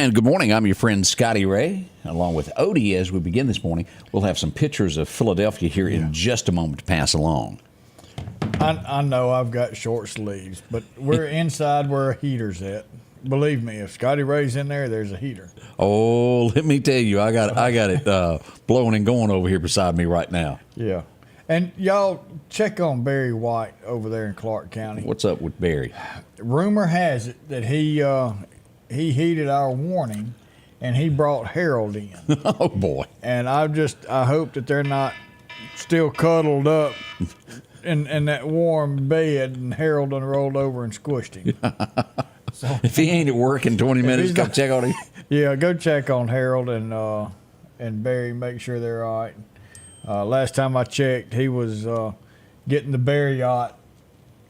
And good morning. I'm your friend Scotty Ray, along with Odie. As we begin this morning, we'll have some pictures of Philadelphia here in just a moment to pass along. I know I've got short sleeves, but we're inside where a heater's at. Believe me, if Scotty Ray's in there, there's a heater. Oh, let me tell you, I got it blowing and going over here beside me right now. Yeah. And y'all check on Barry White over there in Clark County. What's up with Barry? Rumor has it that he heeded our warning, and he brought Harold in. Oh boy! And I hope that they're not still cuddled up in that warm bed, and Harold done rolled over and squished him. So, if he ain't at work in 20 minutes, come check on him. Yeah, go check on Harold and Barry, make sure they're all right. Last time I checked, he was getting the Bear yacht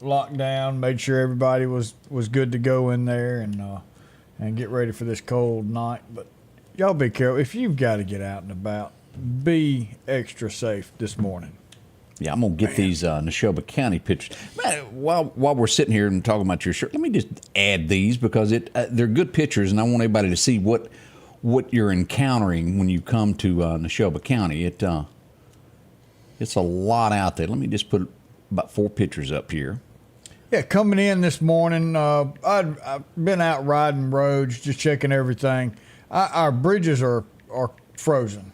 locked down, made sure everybody was good to go in there, and get ready for this cold night. But y'all be careful. If you've got to get out and about, be extra safe this morning. Yeah, I'm going to get these Neshoba County pictures. Man, while we're sitting here and talking about your shirt, let me just add these because they're good pictures, and I want everybody to see what you're encountering when you come to Neshoba County. It's a lot out there. Let me just put about 4 pictures up here. Yeah, coming in this morning, I've been out riding roads, just checking everything. Our bridges are frozen.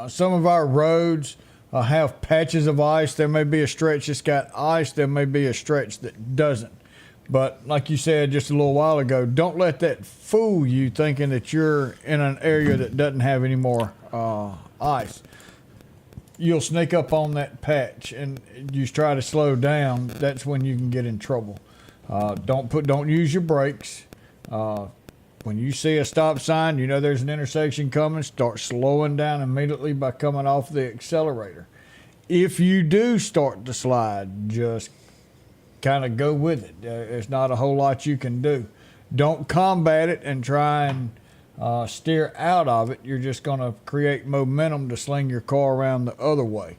Some of our roads have patches of ice. There may be a stretch that's got ice. There may be a stretch that doesn't. But like you said just a little while ago, don't let that fool you thinking that you're in an area that doesn't have any more ice. You'll sneak up on that patch and you try to slow down. That's when you can get in trouble. Don't use your brakes. When you see a stop sign, you know there's an intersection coming. Start slowing down immediately by coming off the accelerator. If you do start to slide, just kind of go with it. There's not a whole lot you can do. Don't combat it and try and steer out of it. You're just going to create momentum to sling your car around the other way.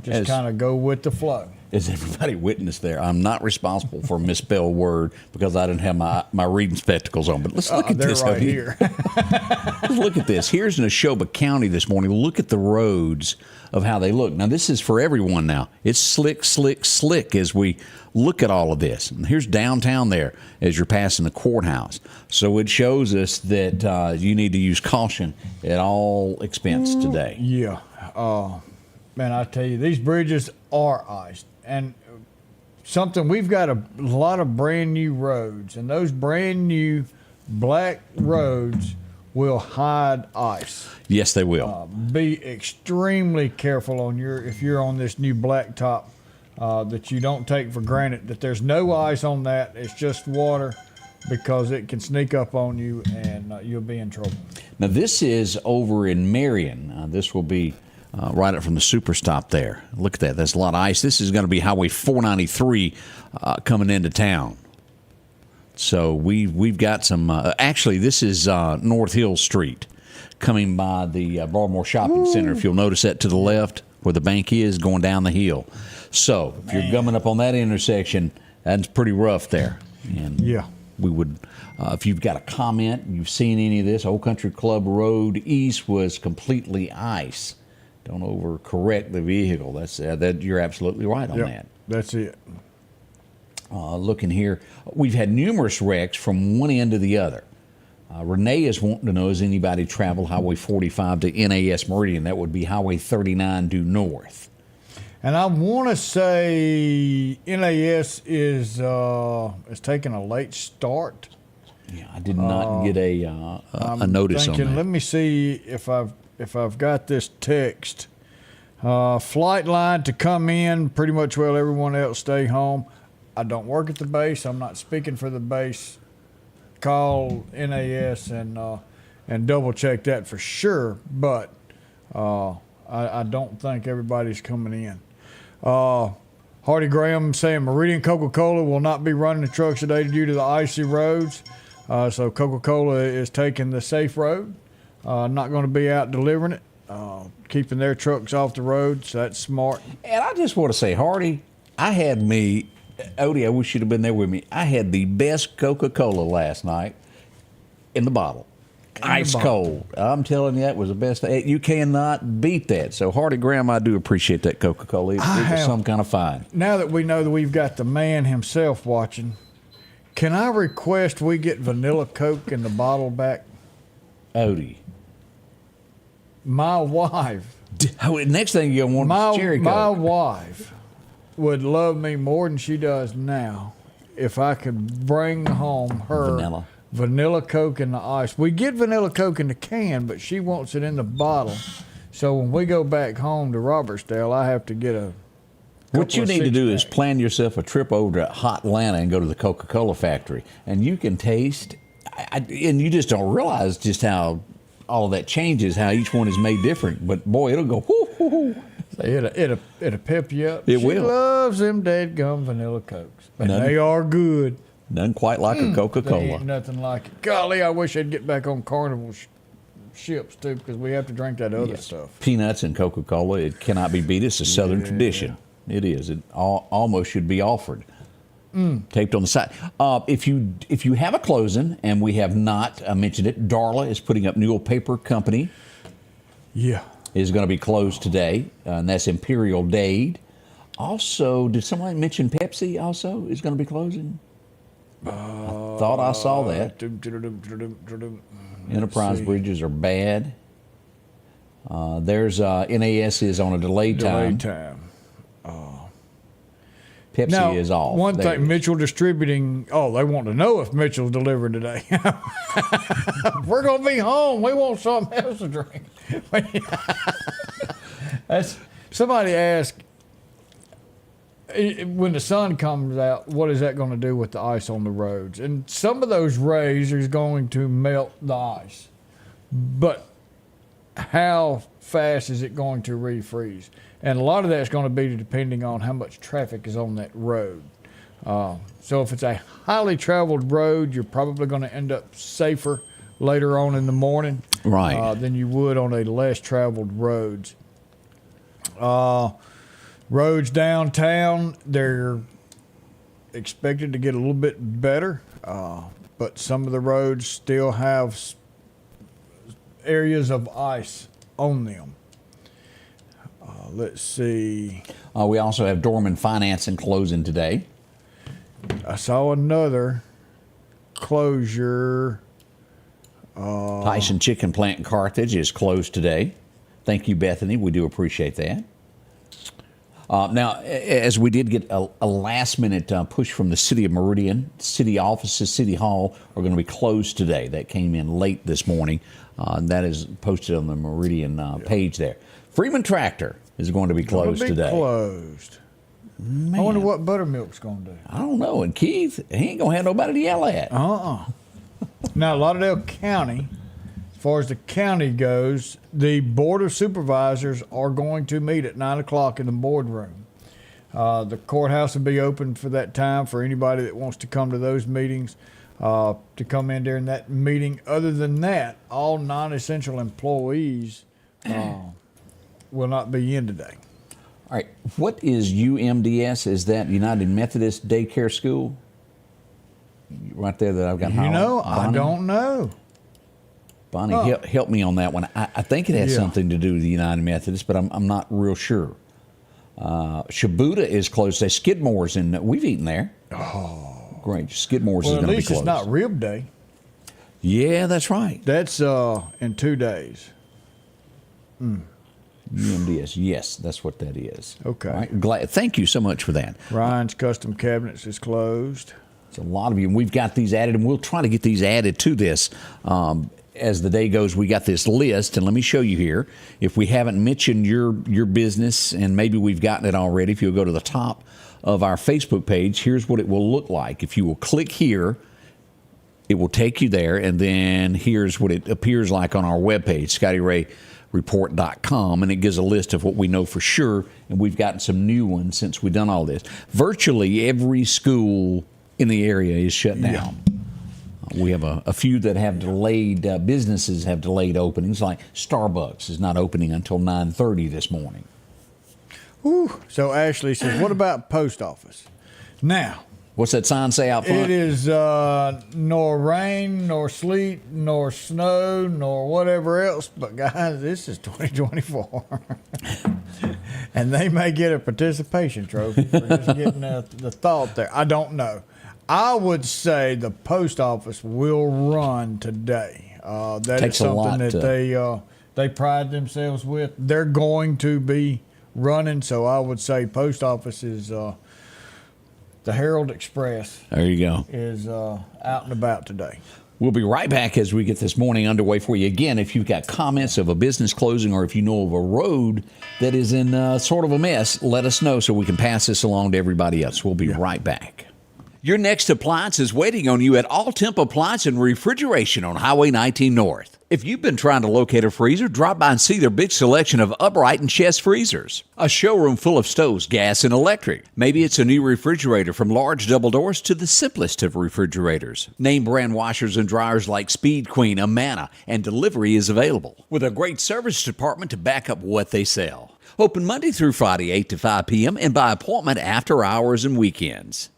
Just kind of go with the flow. As everybody witnessed there, I'm not responsible for a misspelled word because I didn't have my reading spectacles on. But let's look at this right here. Let's look at this. Here's Neshoba County this morning. Look at the roads of how they look. Now, this is for everyone now. It's slick, slick, slick as we look at all of this. And here's downtown there as you're passing the courthouse. So it shows us that you need to use caution at all expense today. Yeah. Man, I tell you, these bridges are iced. And something, we've got a lot of brand new roads, and those brand new black roads will hide ice. Yes, they will. Be extremely careful if you're on this new blacktop that you don't take for granted that there's no ice on that. It's just water, because it can sneak up on you and you'll be in trouble. Now, this is over in Marion. This will be right up from the super stop there. Look at that. That's a lot of ice. This is going to be Highway 493 coming into town. So we've got some. Actually, this is North Hill Street coming by the Baltimore Shopping Center. If you'll notice that to the left where the bank is going down the hill. So if you're gumming up on that intersection, that's pretty rough there. And yeah. We would, if you've got a comment, you've seen any of this, Old Country Club Road East was completely ice. Don't overcorrect the vehicle. That's that. You're absolutely right on that. That's it. Looking here, we've had numerous wrecks from one end to the other. Renee is wanting to know, has anybody traveled Highway 45 to NAS Meridian? That would be Highway 39 due north. And I want to say NAS is taking a late start. Yeah, I did not get a notice on that. Let me see if I've got this text. Flight line to come in, pretty much while everyone else stay home. I don't work at the base. I'm not speaking for the base. Call NAS and double check that for sure. But I don't think everybody's coming in. Hardy Graham saying Meridian Coca-Cola will not be running the trucks today due to the icy roads. So Coca-Cola is taking the safe road. Not going to be out delivering it. Keeping their trucks off the road, so that's smart. And I just want to say, Hardy, Odie, I wish you'd have been there with me. I had the best Coca-Cola last night in the bottle. Ice cold. I'm telling you, that was the best. You cannot beat that. So, Hardy Graham, I do appreciate that Coca-Cola. It was some kind of fine. Now that we know that we've got the man himself watching, can I request we get vanilla Coke in the bottle back? Odie. My wife. Next thing you're going to want is cherry Coke. My wife would love me more than she does now if I could bring home her vanilla Coke in the ice. We get vanilla Coke in the can, but she wants it in the bottle. So when we go back home to Robertsdale, I have to get a. What you need to do is plan yourself a trip over to Hot Atlanta and go to the Coca-Cola factory, and you can taste. And you just don't realize just how all of that changes, how each one is made different. But boy, it'll go. Whoo, whoo, whoo. It'll pep you up. It she will. Loves them dadgum vanilla Cokes, but they are good. None quite like a Coca-Cola. Ain't nothing like it. Golly, I wish I'd get back on Carnival ships too, because we have to drink that other stuff. Peanuts and Coca-Cola, it cannot be beat. It's a Southern tradition. It is. It almost should be offered. Taped on the side. If you have a closing, and we have not mentioned it, Darla is putting up Newell Paper Company. Yeah. Is going to be closed today, and that's Imperial Dade. Also, did someone mention Pepsi also is going to be closing? I thought I saw that. Enterprise bridges are bad. There's NAS is on a delayed time. Pepsi now, is off. One thing, Mitchell Distributing, they want to know if Mitchell's delivering today. We're going to be home. We want something else to drink. Somebody asked, when the sun comes out, what is that going to do with the ice on the roads? And some of those rays is going to melt the ice. But how fast is it going to refreeze? And a lot of that's going to be depending on how much traffic is on that road. So if it's a highly traveled road, you're probably going to end up safer later on in the morning, right, than you would on a less traveled roads. Roads downtown, they're expected to get a little bit better, but some of the roads still have areas of ice on them. Let's see. We also have Dorman Financing closing today. I saw another closure. Tyson Chicken Plant in Carthage is closed today. Thank you, Bethany. We do appreciate that. Now, as we did get a last-minute push from the City of Meridian, city offices, City Hall are going to be closed today. That came in late this morning. That is posted on the Meridian page there. Freeman Tractor is going to be closed today. Closed. Man. I wonder what Buttermilk's going to do. I don't know. And Keith, he ain't going to have nobody to yell at. Now, Lauderdale County, as far as the county goes, the Board of Supervisors are going to meet at 9 o'clock in the boardroom. The courthouse will be open for that time for anybody that wants to come to those meetings, to come in during that meeting. Other than that, all non-essential employees will not be in today. All right. What is UMDS? Is that United Methodist Daycare School? Right there that I've got. I don't know. Bonnie, help me on that one. I think it has something to do with the United Methodist, but I'm not real sure. Shibuda is closed today. Skidmore's we've eaten there. Oh, great. Skidmore's is going to be closed. At least it's not rib day. Yeah, that's right. That's in 2 days. UMDS, yes, that's what that is. Okay. All right. Thank you so much for that. Ryan's Custom Cabinets is closed. It's a lot of you, and we've got these added, and we'll try to get these added to this as the day goes, we got this list, and let me show you here. If we haven't mentioned your business, and maybe we've gotten it already, if you'll go to the top of our Facebook page, here's what it will look like. If you will click here, it will take you there, and then here's what it appears like on our webpage, ScottyRayReport.com, and it gives a list of what we know for sure, and we've gotten some new ones since we've done all this. Virtually every school in the area is shut down. We have a few that have delayed, businesses have delayed openings, like Starbucks is not opening until 9:30 this morning. Whew. So Ashley says, what about post office? Now, what's that sign say out front? It is nor rain, nor sleet, nor snow, nor whatever else. But guys, this is 2024. And they may get a participation trophy for just getting the thought there. I don't know. I would say the post office will run today. That is something that they pride themselves with. They're going to be running, so I would say post office is the Herald Express. There you go. Is out and about today. We'll be right back as we get this morning underway for you. Again, if you've got comments of a business closing or if you know of a road that is in sort of a mess, let us know so we can pass this along to everybody else. We'll be right back. Your next appliance is waiting on you at All Temp Appliance and Refrigeration on Highway 19 North. If you've been trying to locate a freezer, drop by and see their big selection of upright and chest freezers. A showroom full of stoves, gas, and electric. Maybe it's a new refrigerator from large double doors to the simplest of refrigerators. Name brand washers and dryers like Speed Queen, Amana, and delivery is available. With a great service department to back up what they sell. Open Monday through Friday, 8 to 5 p.m. and by appointment after hours and weekends.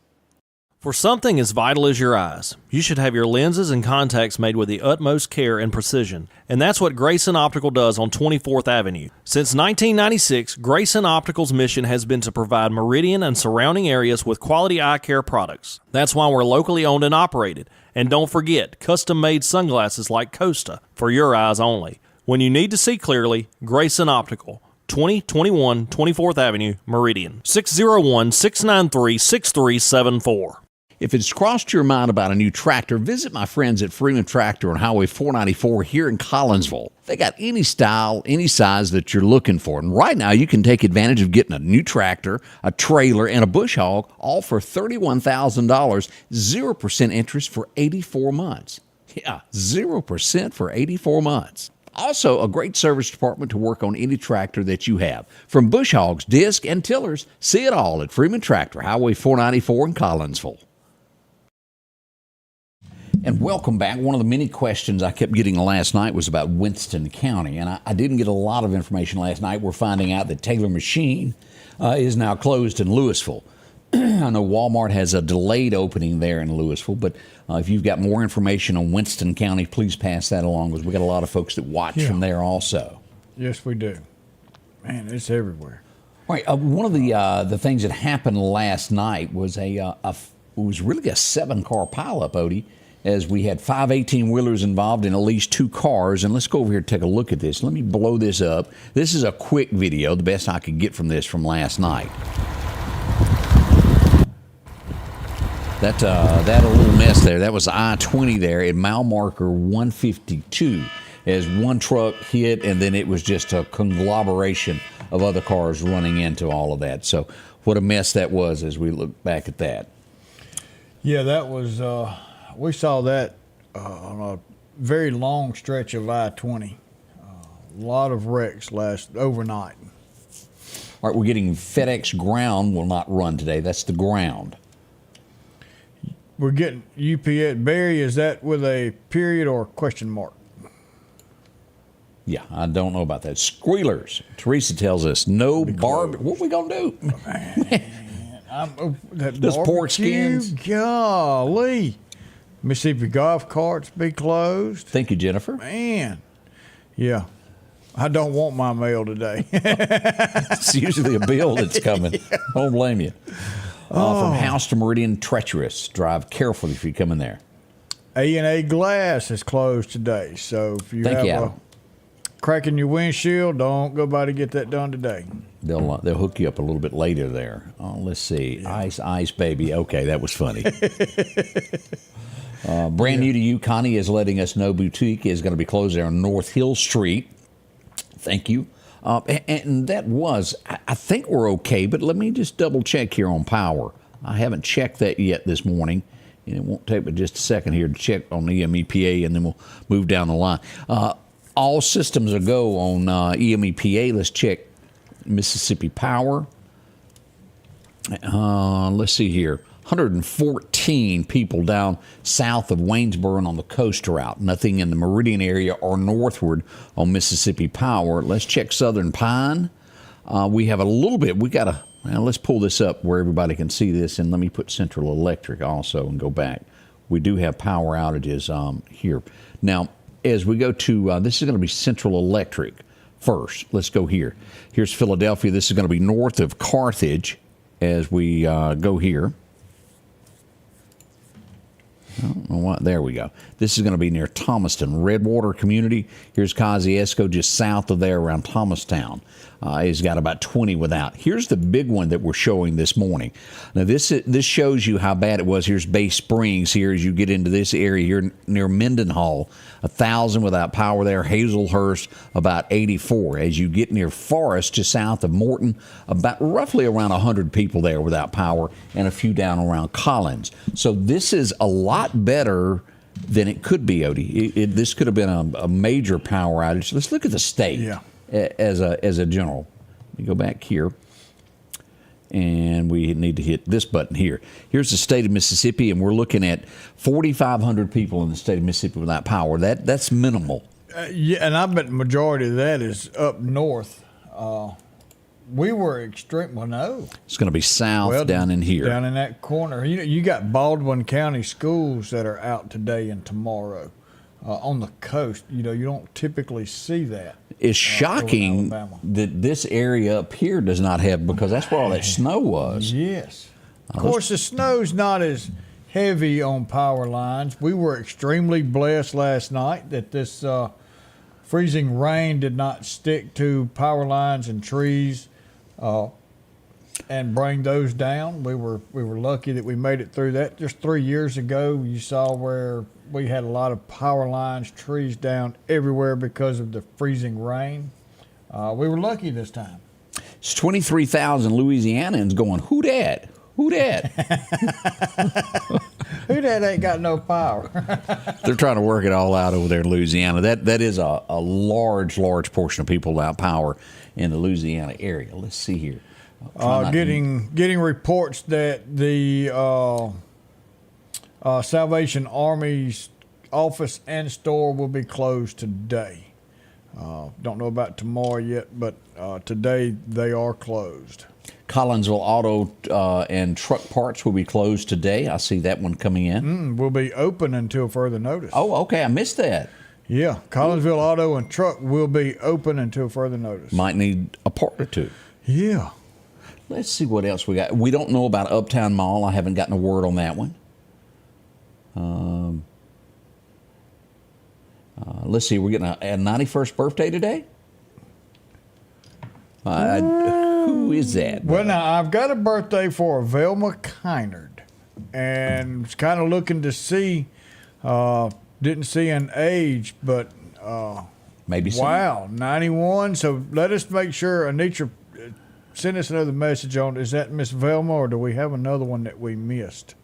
For something as vital as your eyes, you should have your lenses and contacts made with the utmost care and precision. And that's what Grayson Optical does on 24th Avenue. Since 1996, Grayson Optical's mission has been to provide Meridian and surrounding areas with quality eye care products. That's why we're locally owned and operated. And don't forget, custom-made sunglasses like Costa for your eyes only. When you need to see clearly, Grayson Optical. 2021 24th Avenue, Meridian. 601-693-6374. If it's crossed your mind about a new tractor, visit my friends at Freeman Tractor on Highway 494 here in Collinsville. They got any style, any size that you're looking for. And right now, you can take advantage of getting a new tractor, a trailer, and a bush hog, all for $31,000, 0% interest for 84 months. Yeah, 0% for 84 months. Also, a great service department to work on any tractor that you have. From bush hogs, disc, and tillers, see it all at Freeman Tractor, Highway 494 in Collinsville. And welcome back. One of the many questions I kept getting last night was about Winston County, and I didn't get a lot of information last night. We're finding out that Taylor Machine is now closed in Louisville. I know Walmart has a delayed opening there in Louisville, but if you've got more information on Winston County, please pass that along, because we got a lot of folks that watch from there also. Yes, we do. Man, it's everywhere. All right. One of the things that happened last night was it was really a 7-car pileup, Odie, as we had 5 18-wheelers involved in at least 2 cars. And let's go over here and take a look at this. Let me blow this up. This is a quick video, the best I could get from this from last night. That little mess there, that was I-20 there at mile marker 152 as one truck hit, and then it was just a conglomeration of other cars running into all of that. So what a mess that was as we look back at that. Yeah, that was, we saw that on a very long stretch of I-20. A lot of wrecks overnight. All right, we're getting FedEx Ground will not run today. That's the ground. We're getting UPS. Barry, is that with a period or a question mark? Yeah, I don't know about that. Squealers. Teresa tells us no barb. What are we going to do? Those pork skins. Golly. Mississippi golf carts be closed. Thank you, Jennifer. Man. Yeah. I don't want my mail today. It's usually a bill that's coming. Yeah. I don't blame you. From House to Meridian, treacherous. Drive carefully if you come in there. A&A Glass is closed today, so if you have a crack in your windshield, don't go by to get that done today. They'll hook you up a little bit later there. Oh, let's see. Yeah. Ice, baby. Okay, that was funny. Brand new to you, Connie is letting us know Boutique is going to be closed there on North Hill Street. Thank you. And that was, I think we're okay, but let me just double check here on power. I haven't checked that yet this morning, and it won't take but just a second here to check on EMEPA, and then we'll move down the line. All systems are go on EMEPA. Let's check Mississippi Power. Let's see here. 114 people down south of Waynesboro and on the coast route. Nothing in the Meridian area or northward on Mississippi Power. Let's check Southern Pine. We have a little bit. Let's pull this up where everybody can see this, and let me put Central Electric also and go back. We do have power outages here. Now, as we go to, this is going to be Central Electric first. Let's go here. Here's Philadelphia. This is going to be north of Carthage as we go here. I don't know what. There we go. This is going to be near Thomaston, Redwater Community. Here's Kosciuszko, just south of there around Thomastown. He's got about 20 without. Here's the big one that we're showing this morning. Now, this shows you how bad it was. Here's Bay Springs here as you get into this area here near Mendenhall. 1,000 without power there. Hazelhurst, about 84. As you get near Forest, just south of Morton, about roughly around 100 people there without power, and a few down around Collins. So this is a lot better than it could be, Odie. This could have been a major power outage. Let's look at the state as a general. Let me go back here, and we need to hit this button here. Here's the state of Mississippi, and we're looking at 4,500 people in the state of Mississippi without power. That's minimal. Yeah, and I bet the majority of that is up north. We were extreme. Well, no. It's going to be south down in here. Down in that corner. You got Baldwin County schools that are out today and tomorrow on the coast. You don't typically see that. It's shocking that this area up here does not have, because that's where all that snow was. Yes. Of course, the snow's not as heavy on power lines. We were extremely blessed last night that this freezing rain did not stick to power lines and trees and bring those down. We were lucky that we made it through that. Just 3 years ago, you saw where we had a lot of power lines, trees down everywhere because of the freezing rain. We were lucky this time. It's 23,000 Louisianans going, who dat? Who dat? Who dat ain't got no power? They're trying to work it all out over there in Louisiana. That is a large portion of people without power in the Louisiana area. Let's see here. Getting reports that the Salvation Army's office and store will be closed today. Don't know about tomorrow yet, but today they are closed. Collinsville Auto and Truck Parts will be closed today. I see that one coming in. Will be open until further notice. Oh, okay. I missed that. Yeah, Collinsville Auto and Truck will be open until further notice. Might need a part or two. Yeah. Let's see what else we got. We don't know about Uptown Mall. I haven't gotten a word on that one. Let's see. We're getting a 91st birthday today? Who is that? Well, now, I've got a birthday for Velma Kynard, and was kind of looking to see, didn't see an age, but maybe so. Wow, 91. So let us make sure, Anitra, send us another message on, is that Miss Velma, or do we have another one that we missed?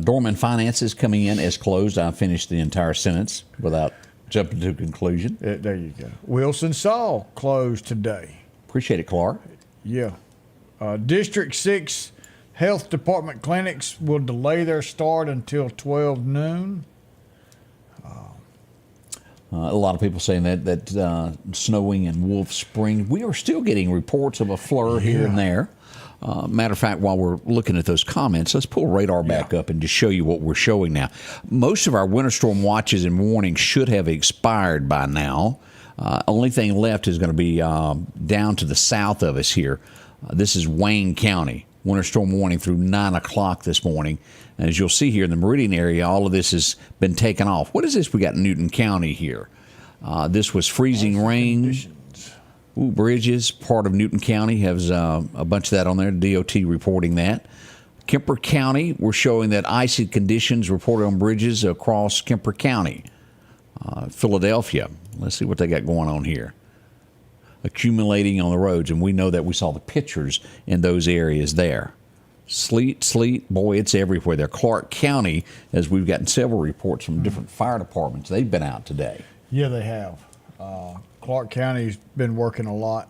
Dorman Finances coming in as closed. I finished the entire sentence without jumping to a conclusion. There you go. Wilson Saul closed today. Appreciate it, Clark. Yeah. District 6 Health Department clinics will delay their start until 12 noon. A lot of people saying that snowing in Wolf Spring. We are still getting reports of a flurry here and there. Matter of fact, while we're looking at those comments, let's pull radar back up and just show you what we're showing now. Most of our winter storm watches and warnings should have expired by now. Only thing left is going to be down to the south of us here. This is Wayne County. Winter storm warning through 9 o'clock this morning. And as you'll see here in the Meridian area, all of this has been taken off. What is this? We got Newton County here. This was freezing rain. Bridges, part of Newton County, has a bunch of that on there. DOT reporting that. Kemper County, we're showing that icy conditions reported on bridges across Kemper County. Philadelphia, let's see what they got going on here. Accumulating on the roads, and we know that we saw the pictures in those areas there. Sleet, boy, it's everywhere there. Clark County, as we've gotten several reports from different fire departments, they've been out today. Yeah, they have. Clark County's been working a lot.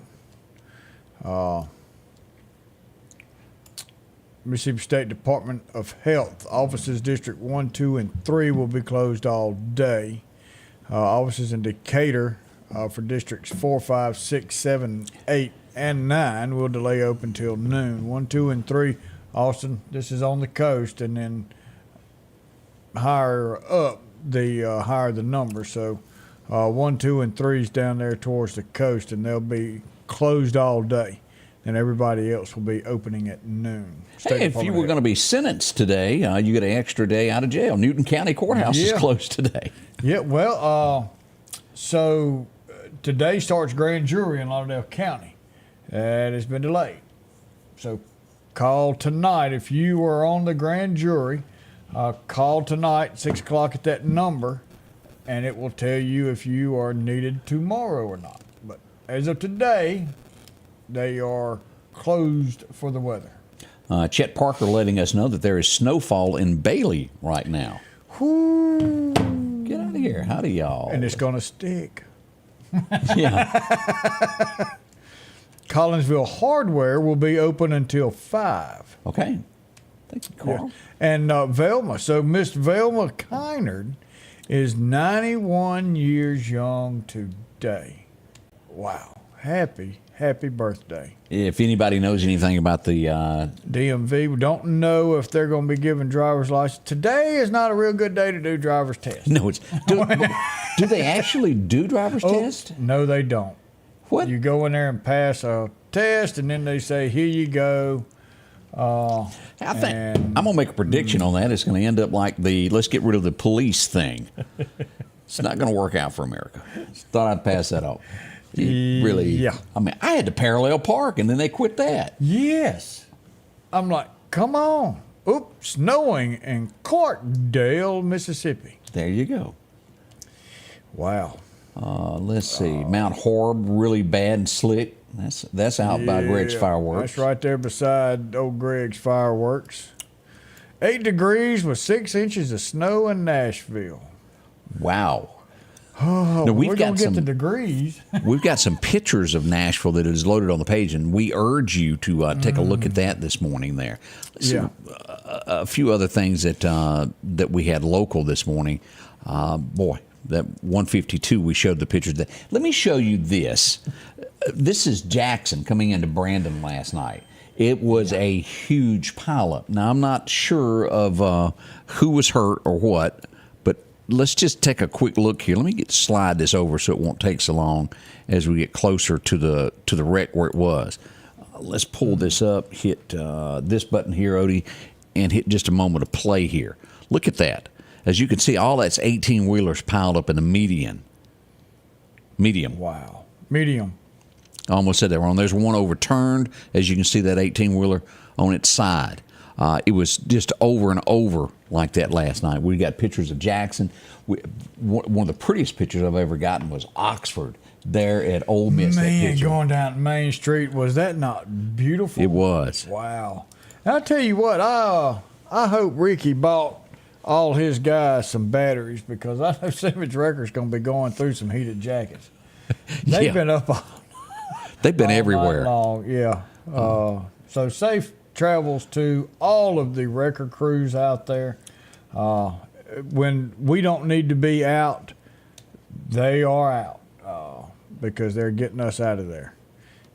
Mississippi State Department of Health offices District 1, 2, and 3 will be closed all day. Offices in Decatur for Districts 4, 5, 6, 7, 8, and 9 will delay open till noon. 1, 2, and 3, Austin, this is on the coast, and then higher up, the higher the number. So 1, 2, and 3 is down there towards the coast, and they'll be closed all day. And everybody else will be opening at noon. Hey, if you were going to be sentenced today, you get an extra day out of jail. Newton County Courthouse is closed today. Yeah, well, so today starts grand jury in Lauderdale County. And it's been delayed. So call tonight. If you are on the grand jury, call tonight, 6 o'clock at that number, and it will tell you if you are needed tomorrow or not. But as of today, they are closed for the weather. Chet Parker letting us know that there is snowfall in Bailey right now. Whoo. Get out of here. Howdy, y'all. And it's going to stick. Yeah. Collinsville Hardware will be open until 5. Okay. Thank you, Carl. Yeah. And Velma. So Miss Velma Kynard is 91 years young today. Wow. Happy birthday. If anybody knows anything about the DMV, we don't know if they're going to be giving driver's license. Today is not a real good day to do driver's test. No, it's do they actually do driver's test? No, they don't. What? You go in there and pass a test, and then they say, here you go. I think I'm going to make a prediction on that. It's going to end up like the let's get rid of the police thing. It's not going to work out for America. Thought I'd pass that off. Really? Yeah. I mean, I had to parallel park, and then they quit that. Yes. I'm like, come on. Oops, snowing in Clarkdale, Mississippi. There you go. Wow. Let's see. Mount Horeb, really bad and slick. That's out by Greg's Fireworks. That's right there beside old Greg's Fireworks. 8 degrees with 6 inches of snow in Nashville. Wow. Oh, now, we're going to get the degrees. We've got some pictures of Nashville that is loaded on the page, and we urge you to take a look at that this morning there. So, a few other things that we had local this morning. Boy, that 152, we showed the pictures. Let me show you this. This is Jackson coming into Brandon last night. It was a huge pileup. Now, I'm not sure of who was hurt or what, but let's just take a quick look here. Let me slide this over so it won't take so long as we get closer to the wreck where it was. Let's pull this up, hit this button here, Odie, and hit just a moment of play here. Look at that. As you can see, all that's 18-wheelers piled up in the medium. Wow. Medium. I almost said that wrong. There's one overturned. As you can see, that 18-wheeler on its side. It was just over and over like that last night. We got pictures of Jackson. One of the prettiest pictures I've ever gotten was Oxford there at Ole Miss. Man, going down Main Street, was that not beautiful? It was. Wow. I'll tell you what, I hope Ricky bought all his guys some batteries, because I know Simmons Wrecker's going to be going through some heated jackets. They've been up all They've been all everywhere. night long. Yeah. So safe travels to all of the wrecker crews out there. When we don't need to be out, they are out because they're getting us out of there.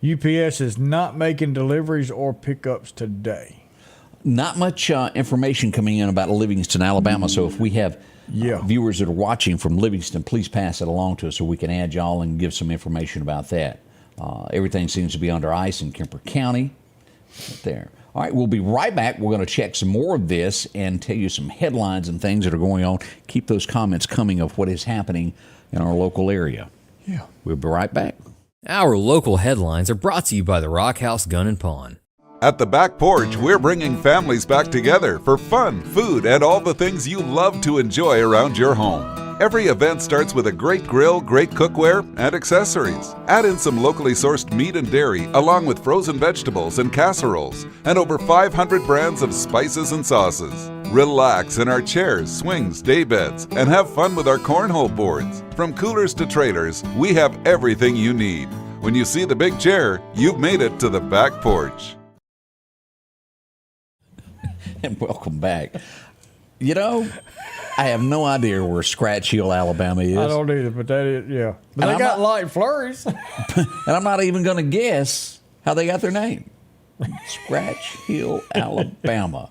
UPS is not making deliveries or pickups today. Not much information coming in about Livingston, Alabama. So if we have viewers that are watching from Livingston, please pass it along to us so we can add y'all and give some information about that. Everything seems to be under ice in Kemper County. Right there. All right, we'll be right back. We're going to check some more of this and tell you some headlines and things that are going on. Keep those comments coming of what is happening in our local area. Yeah. We'll be right back. Our local headlines are brought to you by the Rock House Gun and Pawn. At the Back Porch, we're bringing families back together for fun, food, and all the things you love to enjoy around your home. Every event starts with a great grill, great cookware, and accessories. Add in some locally sourced meat and dairy, along with frozen vegetables and casseroles, and over 500 brands of spices and sauces. Relax in our chairs, swings, daybeds, and have fun with our cornhole boards. From coolers to trailers, we have everything you need. When you see the big chair, you've made it to the Back Porch. And welcome back. You know, I have no idea where Scratch Hill, Alabama is. I don't either, but that is, yeah. But And they I'm got not- light flurries. And I'm not even going to guess how they got their name. Scratch Hill, Alabama.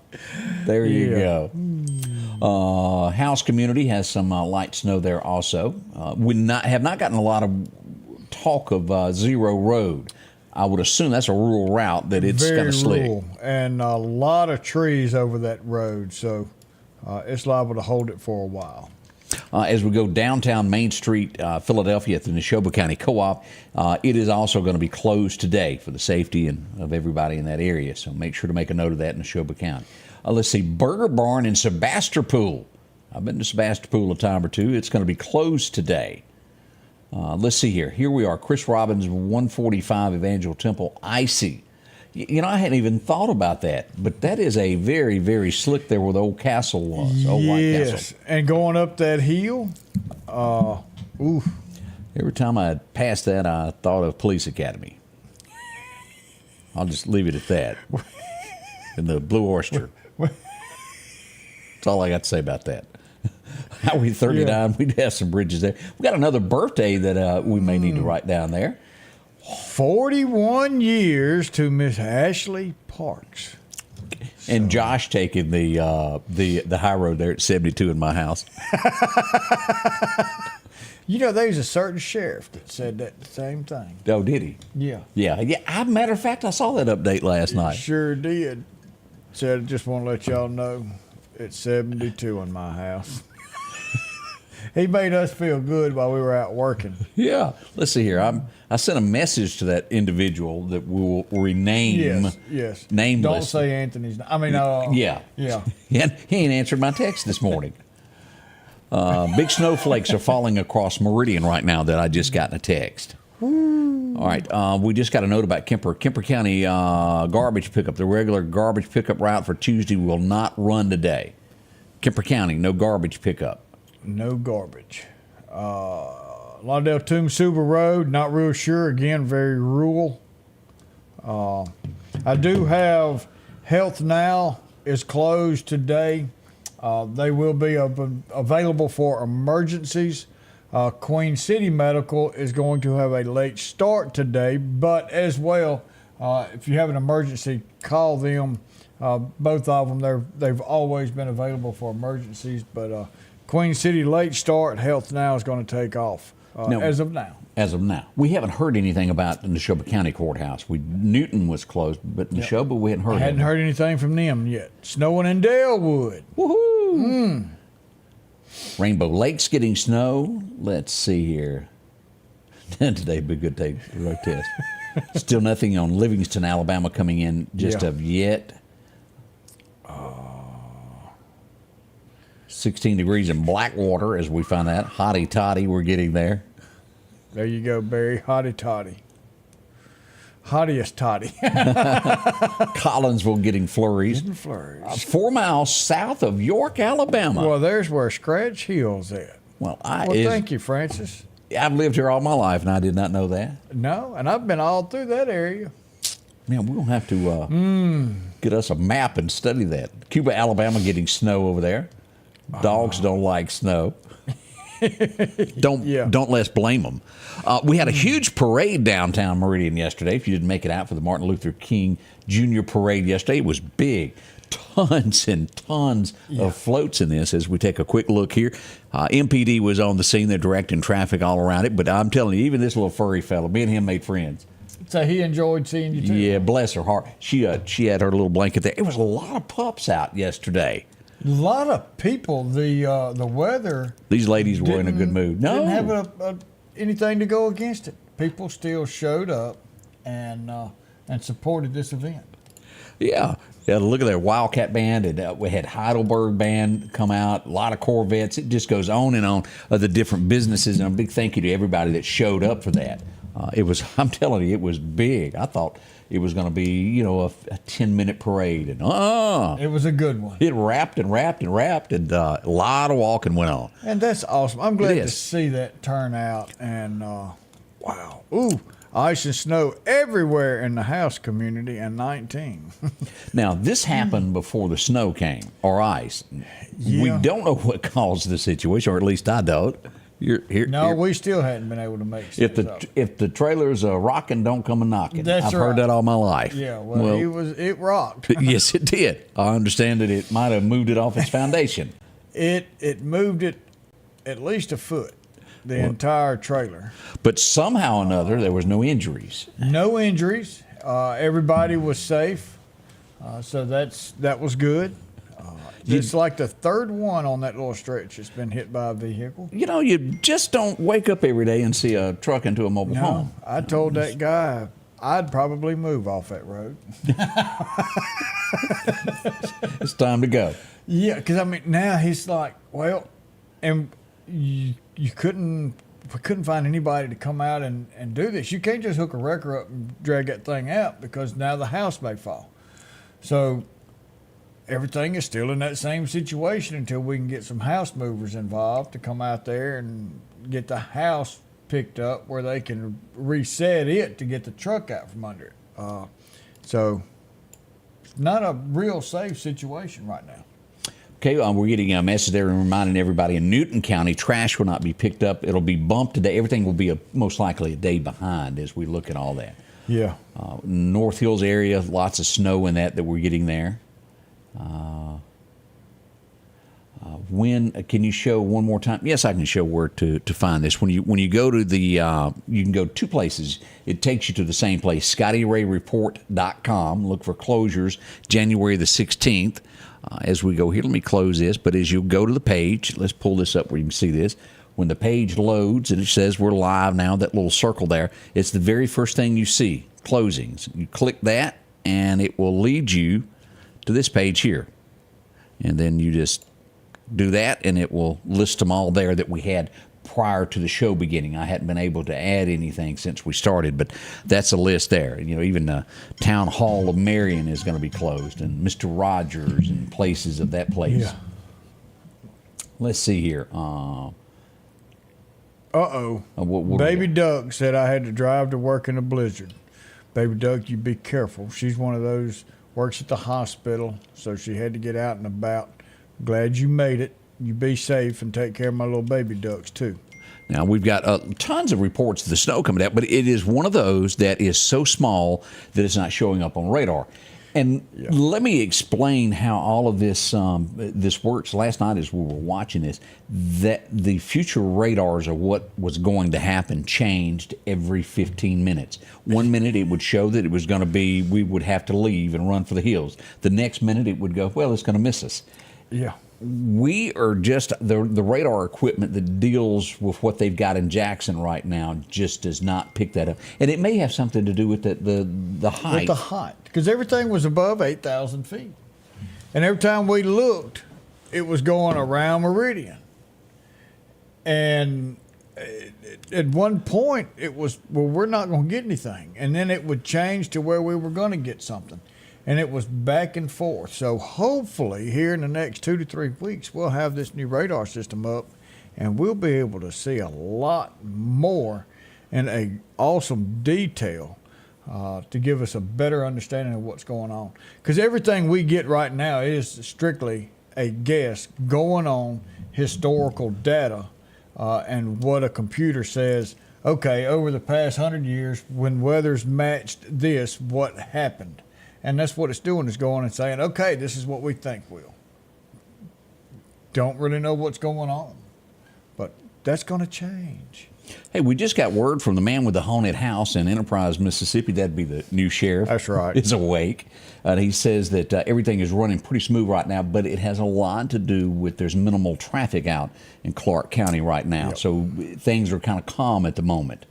There you Yeah. go. House Community has some light snow there also. We have not gotten a lot of talk of Zero Road. I would assume that's a rural route that it's kind Very of slick. rural, and a lot of trees over that road, so it's liable to hold it for a while. As we go downtown Main Street, Philadelphia at the Neshoba County Co-op, it is also going to be closed today for the safety of everybody in that area. So make sure to make a note of that in Neshoba County. Let's see, Burger Barn in Sebastopol. I've been to Sebastopol a time or two. It's going to be closed today. Let's see here. Here we are, Chris Robbins, 145 Evangel Temple, icy. You know, I hadn't even thought about that, but that is a very, very slick there where the old castle was, old White Castle. Yes, and going up that hill, oof. Every time I passed that, I thought of Police Academy. I'll just leave it at that. In the Blue Oyster. That's all I got to say about that. Highway 39, Yeah. we'd have some bridges there. We got another birthday that we may need to write down there. 41 years to Miss Ashley Parks. And Josh taking the high road there at 72 in my house. You know, there's a certain sheriff that said that the same thing. Oh, did he? Yeah. Yeah. Matter of fact, I saw that update last night. Sure did. Said, I just want to let y'all know it's 72 in my house. He made us feel good while we were out working. Yeah. Let's see here. I sent a message to that individual that we'll rename. Yes. Nameless. Don't say Anthony's name. I mean, Yeah. Yeah. He ain't answered my text this morning. Big snowflakes are falling across Meridian right now that I just got in a text. All right. We just got a note about Kemper. Kemper County garbage pickup. The regular garbage pickup route for Tuesday will not run today. Kemper County, no garbage pickup. No garbage. Lawndale Tomb Suba Road, not real sure. Again, very rural. I do have Health Now is closed today. They will be available for emergencies. Queen City Medical is going to have a late start today, but as well, if you have an emergency, call them. Both of them, they've always been available for emergencies, but Queen City late start, Health Now is going to take off No. as of now. As of now, we haven't heard anything about the Neshoba County Courthouse. Newton was closed, but Neshoba we hadn't heard. I hadn't heard anything from them yet. Snowing in Dalewood. Woohoo! Rainbow Lake's getting snow. Let's see here. Today would be a good day for the road test. Still nothing on Livingston, Alabama coming in just Yeah. of yet. 16 degrees in Blackwater as we find out. Hotty toddy, we're getting there. There you go, Barry. Hotty toddy. Hottiest toddy. Collinsville getting flurries. Flurries. 4 miles south of York, Alabama. Well, there's where Scratch Hill's at. Well, Thank you, Francis. I've lived here all my life, and I did not know that. No, and I've been all through that area. Man, we're going to have to get us a map and study that. Cuba, Alabama getting snow over there. Dogs don't like snow. Don't let's blame them. We had a huge parade downtown Meridian yesterday. If you didn't make it out for the Martin Luther King Jr. parade yesterday, it was big. Tons and tons of floats in this. As we take a quick look here, MPD was on the scene. They're directing traffic all around it. But I'm telling you, even this little furry fella, me and him made friends. So he enjoyed seeing you too. Yeah, bless her heart. She had her little blanket there. It was a lot of pups out yesterday. A lot of people. The weather. These ladies were in a good mood. No, Didn't have anything to go against it. People still showed up and supported this event. Yeah. Yeah, look at that Wildcat band, and we had Heidelberg band come out. A lot of Corvettes. It just goes on and on of the different businesses. And a big thank you to everybody that showed up for that. It was, I'm telling you, it was big. I thought it was going to be, a 10-minute parade, and it was a good one. it wrapped and a lot of walking went on. And that's awesome. I'm glad It to is. see that turn out. And wow, ooh, ice and snow everywhere in the house community in 19. Now, this happened before the snow came, or ice. We Yeah. don't know what caused the situation, or at least I don't. No, we still hadn't been able to make If sense of it. if the trailer's a rocking, don't come a knocking. That's I've right. heard that all my life. Yeah, well, it rocked. Yes, it did. I understand that it might have moved it off its foundation. It moved it at least a foot, the entire trailer. But somehow or another, there was no injuries. No injuries. Everybody was safe. So that was good. It's like the third one on that little stretch that's been hit by a vehicle. You just don't wake up every day and see a truck into a mobile No, home. I told that guy I'd probably move off that road. It's time to go. Yeah, because now he's like, well, and we couldn't find anybody to come out and do this. You can't just hook a wrecker up and drag that thing out because now the house may fall. So everything is still in that same situation until we can get some house movers involved to come out there and get the house picked up where they can reset it to get the truck out from under it. So it's not a real safe situation right now. Okay, we're getting a message there reminding everybody in Newton County, trash will not be picked up. It'll be bumped today. Everything will be most likely a day behind as we look at all that. Yeah. North Hills area, lots of snow in that we're getting there. When can you show one more time? Yes, I can show where to find this. When you go to the you can go two places. It takes you to the same place, ScottyRayReport.com. Look for closures January the 16th. As we go here, let me close this. But as you go to the page, let's pull this up where you can see this. When the page loads and it says we're live now, that little circle there, it's the very first thing you see, closings. You click that, and it will lead you to this page here. And then you just do that, and it will list them all there that we had prior to the show beginning. I hadn't been able to add anything since we started, but that's a list there. Even the Town Hall of Marion is going to be closed, and Mr. Rogers and places of that place. Yeah. Let's see here. Baby Duck said I had to drive to work in a blizzard. Baby Duck, you be careful. She's one of those, works at the hospital, so she had to get out and about. Glad you made it. You be safe and take care of my little baby ducks, too. Now, we've got tons of reports of the snow coming out, but it is one of those that is so small that it's not showing up on radar. And let me explain how all of this this works. Last night as we were watching this, that the future radars of what was going to happen changed every 15 minutes. 1 minute it would show that it was going to be, we would have to leave and run for the hills. The next minute it would go, well, it's going to miss us. Yeah. We are just, the radar equipment that deals with what they've got in Jackson right now just does not pick that up. And it may have something to do with the height. With the height. Because everything was above 8,000 feet. And every time we looked, it was going around meridian. And at one point, it was, well, we're not going to get anything. And then it would change to where we were going to get something. And it was back and forth. So hopefully here in the next 2 to 3 weeks, we'll have this new radar system up and we'll be able to see a lot more in a awesome detail to give us a better understanding of what's going on. Because everything we get right now is strictly a guess going on historical data and what a computer says, okay, over the past 100 years, when weather's matched this, what happened? And that's what it's doing, is going and saying, okay, this is what we think will. Don't really know what's going on, but that's going to change. Hey, we just got word from the man with the haunted house in Enterprise, Mississippi. That'd be the new sheriff. That's right. Is awake. He says that everything is running pretty smooth right now, but it has a lot to do with there's minimal traffic out in Clark County right now. Yep. So things are kind of calm at the moment.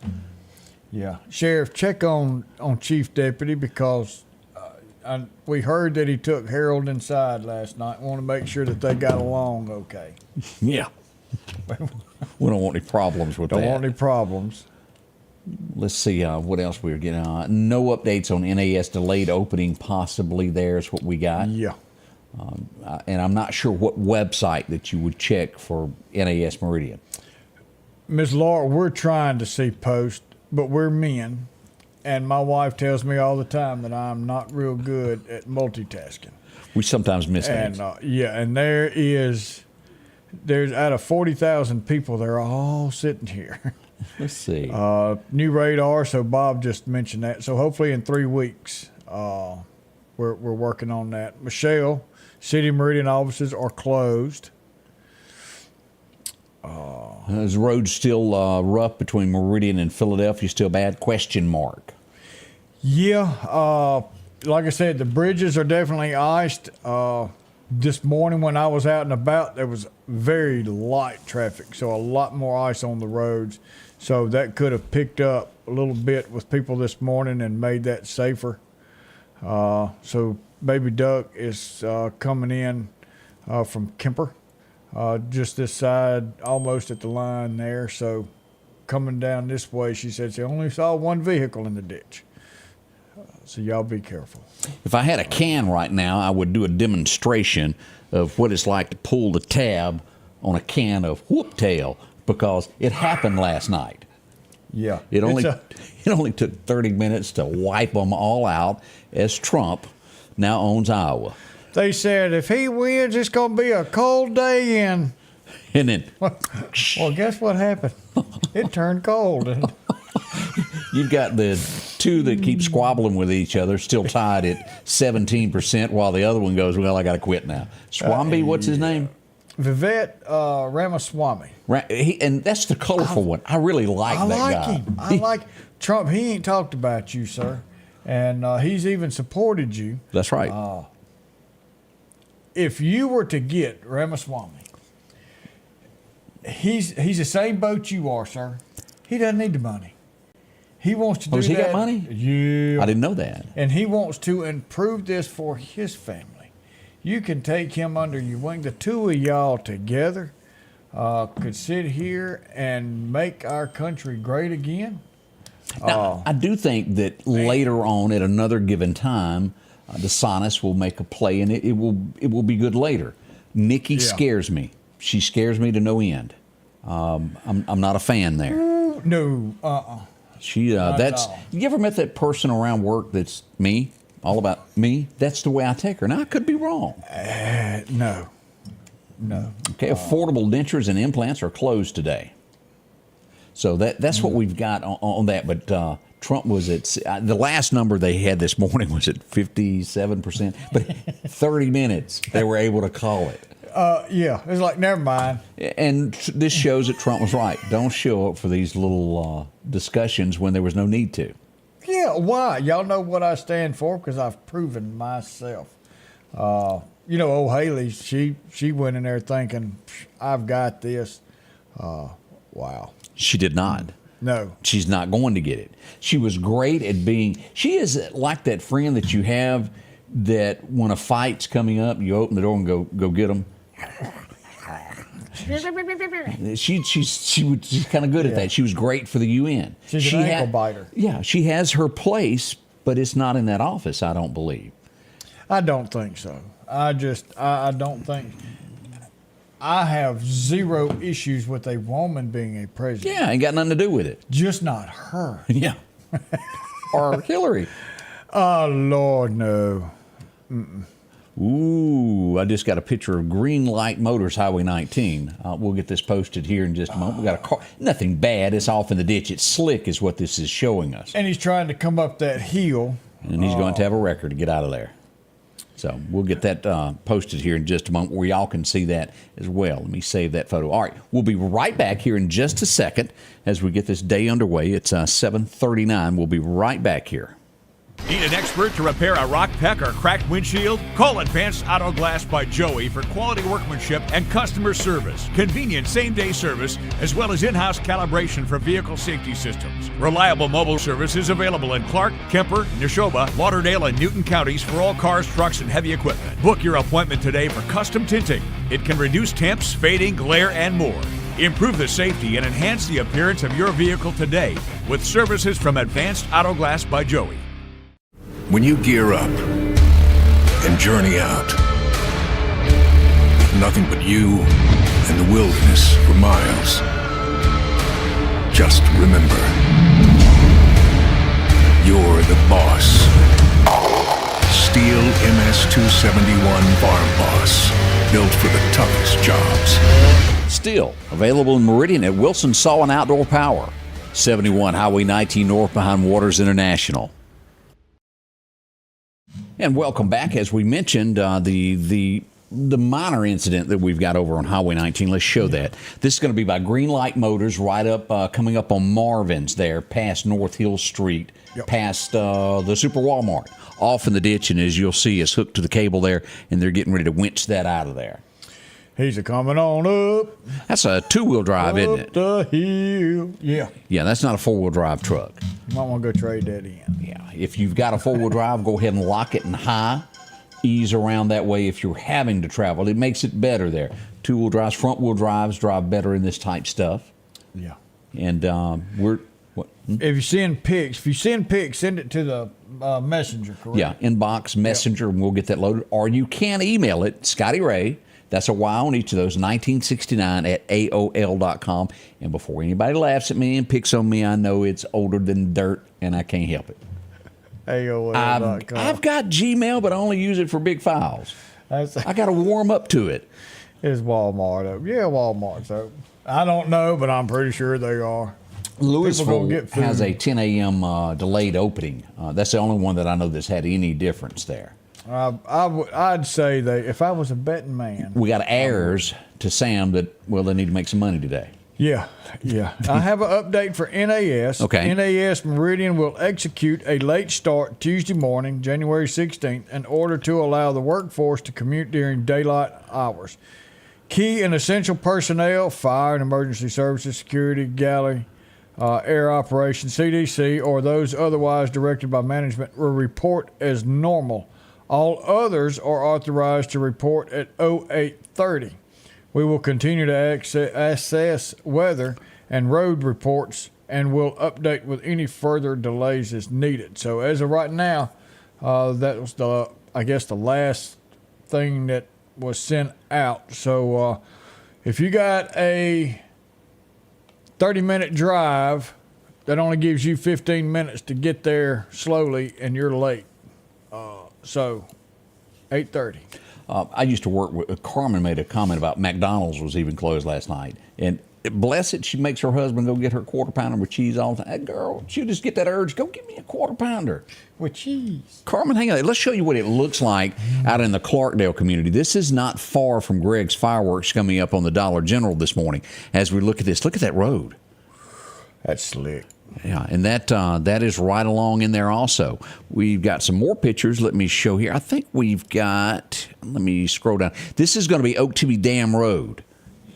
Yeah. Sheriff, check on Chief Deputy because we heard that he took Harold inside last night. Want to make sure that they got along okay. Yeah. We don't want any problems with Don't that. want any problems. Let's see what else we were getting. No updates on NAS delayed opening possibly there is what we got. Yeah. And I'm not sure what website that you would check for NAS Meridian. Ms. Laura, we're trying to see post, but we're men. And my wife tells me all the time that I'm not real good at multitasking. We sometimes miss And things. and there's out of 40,000 people, they're all sitting here. Let's see. New radar, so Bob just mentioned that. So hopefully in 3 weeks, we're working on that. Michelle, City Meridian offices are closed. Is the road still rough between Meridian and Philadelphia? Still bad? Question mark. Yeah, like I said, the bridges are definitely iced. This morning when I was out and about, there was very light traffic, so a lot more ice on the roads. So that could have picked up a little bit with people this morning and made that safer. So Baby Duck is coming in from Kemper, just this side, almost at the line there. So coming down this way, she said she only saw one vehicle in the ditch. So y'all be careful. If I had a can right now, I would do a demonstration of what it's like to pull the tab on a can of whoop tail because it happened last night. Yeah. It only took 30 minutes to wipe them all out as Trump now owns Iowa. They said if he wins, it's going to be a cold day in. And then Well, guess what happened? It turned cold. And you've got the two that keep squabbling with each other, still tied at 17%, while the other one goes, well, I got to quit now. Swamby, what's his name? Vivek Ramaswamy. And that's the colorful one. I really like I that like guy. him. I like Trump. He ain't talked about you, sir. And he's even supported you. That's right. If you were to get Ramaswamy, he's the same boat you are, sir. He doesn't need the money. He wants to do Has he got that. money? Yeah. I didn't know that. And he wants to improve this for his family. You can take him under your wing. The two of y'all together could sit here and make our country great again. Now, I do think that later on at another given time, the Sinus will make a play, and it will be good later. Nikki scares me. She scares me to no end. I'm not a fan there. No, She that's all. you ever met that person around work that's me, all about me? That's the way I take her. Now I could be wrong. no. Okay, affordable dentures and implants are closed today. So that's what we've got on that. But Trump was at the last number they had this morning was at 57%. But 30 minutes they were able to call it. Yeah, it's like, never mind. And this shows that Trump was right. Don't show up for these little discussions when there was no need to. Yeah, why? Y'all know what I stand for because I've proven myself. Old Haley, she went in there thinking, I've got this. Wow. She did not. No. She's not going to get it. She was great at she is like that friend that you have that when a fight's coming up, you open the door and go get them. She's kind of good at that. She was great for the UN. She's an ankle biter. Yeah, she has her place, but it's not in that office, I don't believe. I don't think so. I don't think. I have zero issues with a woman being a president. Yeah, ain't got nothing to do with it. Just not her. Yeah. Or Hillary. Oh, Lord, no. Ooh, I just got a picture of Green Light Motors, Highway 19. We'll get this posted here in just a moment. We got a car. Nothing bad. It's off in the ditch. It's slick is what this is showing us. And he's trying to come up that hill. And he's going to have a record to get out of there. So we'll get that posted here in just a moment where y'all can see that as well. Let me save that photo. All right, we'll be right back here in just a second as we get this day underway. It's 7:39. We'll be right back here. Need an expert to repair a rock peck or cracked windshield? Call Advanced Auto Glass by Joey for quality workmanship and customer service. Convenient same-day service, as well as in-house calibration for vehicle safety systems. Reliable mobile service is available in Clark, Kemper, Neshoba, Lauderdale, and Newton counties for all cars, trucks, and heavy equipment. Book your appointment today for custom tinting. It can reduce temps, fading, glare, and more. Improve the safety and enhance the appearance of your vehicle today with services from Advanced Auto Glass by Joey. When you gear up and journey out, with nothing but you and the wilderness for miles, just remember, you're the boss. Steel MS-271 Farm Boss, built for the toughest jobs. Still available in Meridian at Wilson Saw and Outdoor Power, 71 Highway 19 North behind Waters International. And welcome back. As we mentioned, the minor incident that we've got over on Highway 19. Let's show that. This is going to be by Greenlight Motors, right up coming up on Marvin's there, past North Hill Street, past the Super Walmart, off in the ditch. And as you'll see, it's hooked to the cable there, and they're getting ready to winch that out of there. He's a coming on up. That's a two-wheel drive, isn't it? The hill. Yeah. Yeah, that's not a four-wheel drive truck. You might want to go trade that in. Yeah, if you've got a four-wheel drive, go ahead and lock it in high. Ease around that way if you're having to travel. It makes it better there. Two-wheel drives, front-wheel drives drive better in this type stuff. Yeah. And If you send pics, send it to the messenger, correct? Yeah, inbox, messenger, and we'll get that loaded. Or you can email it, Scotty Ray. That's a Y on each of those, 1969 at AOL.com. And before anybody laughs at me and picks on me, I know it's older than dirt, and I can't help it. AOL.com. I've got Gmail, but I only use it for big files. I got to warm up to it. Is Walmart open? Yeah, Walmart's open. I don't know, but I'm pretty sure they are. Louisville has a 10 a.m. Delayed opening. That's the only one that I know that's had any difference there. I'd say that if I was a betting man. We got heirs to Sam that, well, they need to make some money today. Yeah. I have an update for NAS. Okay. NAS Meridian will execute a late start Tuesday morning, January 16th, in order to allow the workforce to commute during daylight hours. Key and essential personnel, fire and emergency services, security, galley, air operations, CDC, or those otherwise directed by management will report as normal. All others are authorized to report at 0830. We will continue to assess weather and road reports and will update with any further delays as needed. So as of right now, that was the last thing that was sent out. So if you got a 30-minute drive that only gives you 15 minutes to get there slowly and you're late. So 8:30. I used to work with Carmen. Made a comment about McDonald's was even closed last night, and bless it, she makes her husband go get her quarter pounder with cheese all the time. That girl, she'll just get that urge. Go get me a quarter pounder with cheese. Carmen, hang on. Let's show you what it looks like out in the Clarkdale community. This is not far from Greg's Fireworks coming up on the Dollar General this morning. As we look at this, look at that road. That's slick. Yeah, and that is right along in there also. We've got some more pictures. Let me show here. I think we've got, let me scroll down. This is going to be Okeechobee Dam Road.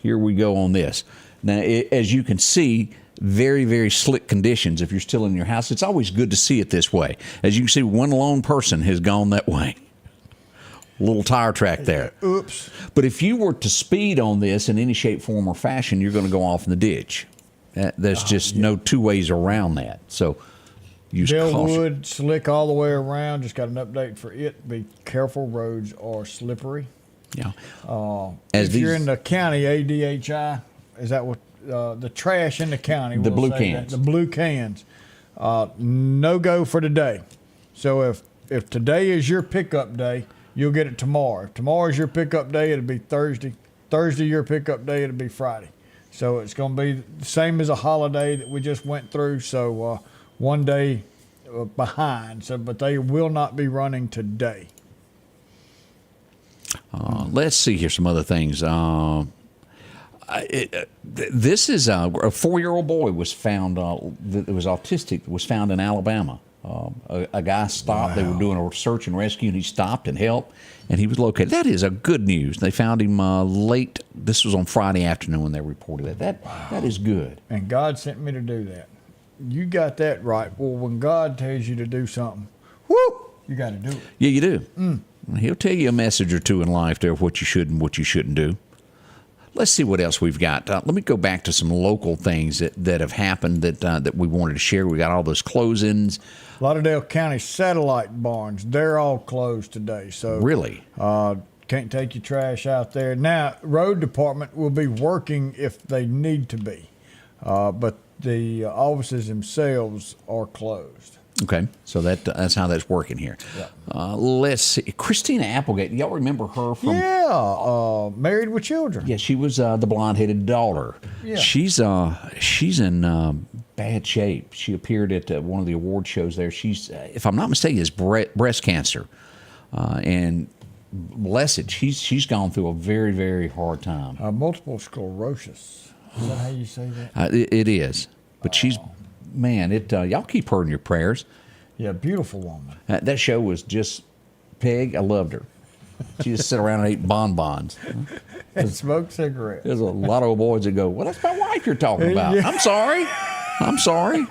Here we go on this. Now, as you can see, very, very slick conditions if you're still in your house. It's always good to see it this way. As you can see, one lone person has gone that way. Little tire track there. Oops. But if you were to speed on this in any shape, form, or fashion, you're going to go off in the ditch. There's just no two ways around that. So use caution. Bellwood, slick all the way around. Just got an update for it. Be careful, roads are slippery. Yeah. If you're in the county, ADHI, is that what the trash in the county? The blue cans. The blue cans. No go for today. So if today is your pickup day, you'll get it tomorrow. If tomorrow is your pickup day, it'll be Thursday. Thursday, your pickup day, it'll be Friday. So it's going to be the same as a holiday that we just went through. So one day behind. So, but they will not be running today. Let's see here some other things. This is a 4-year-old boy was found that was autistic. Was found in Alabama. A guy stopped. Wow. They were doing a search and rescue, and he stopped and helped, and he was located. That is a good news. They found him late. This was on Friday afternoon when they reported that. That is good. And God sent me to do that. You got that right. Well, when God tells you to do something, whoo, you got to do it. Yeah, you do. He'll tell you a message or two in life there of what you should and what you shouldn't do. Let's see what else we've got. Let me go back to some local things that have happened that we wanted to share. We got all those closings. Lauderdale County satellite barns, they're all closed today. So really? Can't take your trash out there. Now, road department will be working if they need to be. But the offices themselves are closed. Okay, so that's how that's working here. Yeah. Let's see. Christina Applegate, y'all remember her from? Yeah, Married with Children. Yeah, she was the blonde-headed daughter. Yeah. She's in bad shape. She appeared at one of the award shows there. She's, if I'm not mistaken, is breast cancer, and blessed, she's gone through a very, very hard time. Multiple sclerosis. Is that how you say that? It is, but she's. Man, y'all keep her in your prayers. Yeah, beautiful woman. That show was just Peg. I loved her. She just sat around and ate bonbons. And smoked cigarettes. There's a lot of old boys that go, well, that's my wife you're talking about. Yeah. I'm sorry.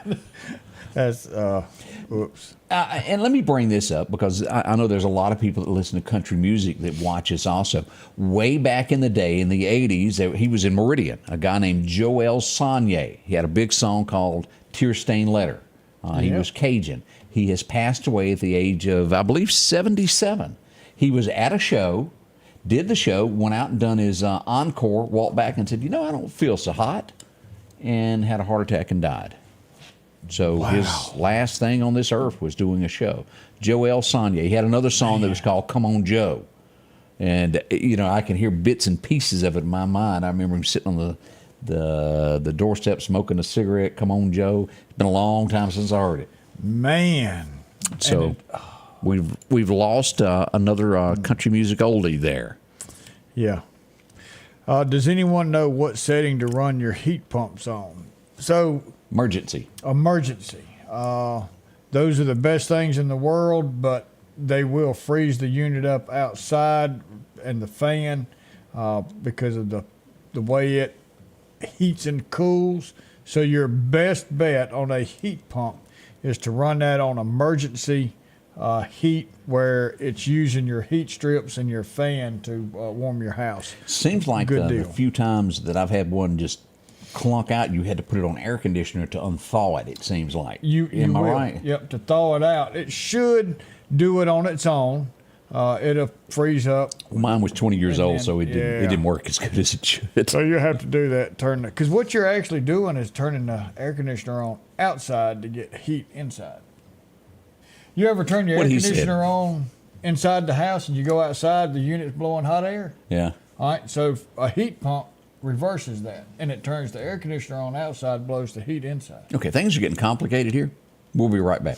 That's, oops. And let me bring this up because I know there's a lot of people that listen to country music that watch us also. Way back in the day, in the 80s, he was in Meridian, a guy named Joel Sonnier. He had a big song called Tear Stained Letter. He was Cajun. He has passed away at the age of, I believe, 77. He was at a show, did the show, went out and done his encore, walked back and said, I don't feel so hot, and had a heart attack and died. So his last thing on this earth was doing a show. Joel Sonnier. He had another song that was called Come On Joe. And, I can hear bits and pieces of it in my mind. I remember him sitting on the doorstep smoking a cigarette. Come on, Joe. It's been a long time since I heard it. Man. So we've lost another country music oldie there. Yeah. Does anyone know what setting to run your heat pumps on? So emergency. Those are the best things in the world, but they will freeze the unit up outside and the fan because of the way it heats and cools. So your best bet on a heat pump is to run that on emergency heat, where it's using your heat strips and your fan to warm your house. Seems like the few times that I've had one just clunk out, you had to put it on air conditioner to unthaw it, it seems like. Am I right? Yep, to thaw it out. It should do it on its own. It'll freeze up. Mine was 20 years old, so it didn't work as good as it should. So you have to do that, because what you're actually doing is turning the air conditioner on outside to get heat inside. You ever turn your air conditioner on inside the house and you go outside, the unit's blowing hot air? Yeah. All right, so a heat pump reverses that, and it turns the air conditioner on outside, blows the heat inside. Okay, things are getting complicated here. We'll be right back.